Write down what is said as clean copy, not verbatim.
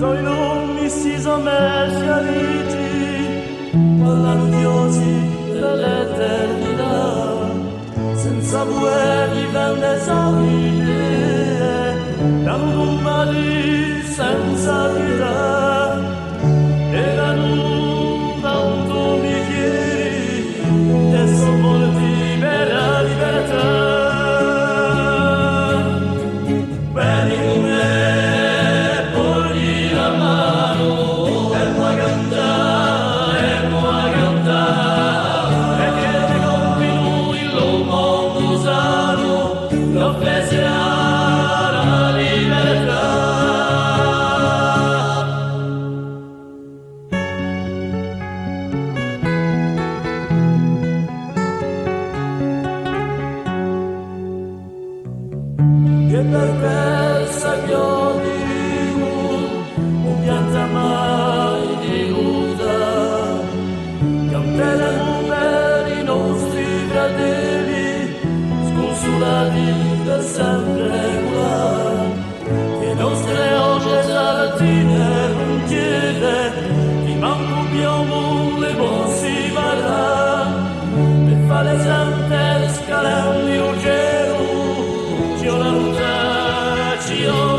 Soi nomi si sono messi a riti, parlano diosi dell'eternità, senza guerre venne esaurire, danno un male senza pietà, erano tanto bicchieri, e sono molti per la libertà. Che per questa chiodi un pianta mai di luta, canteremo per i nostri fratelli, sconsolati per sempre qua, che nostre oche salatine non chiede, ti manco più le bossi varrà, per fare sante scalandi un cielo, ci ho la luce, ci ho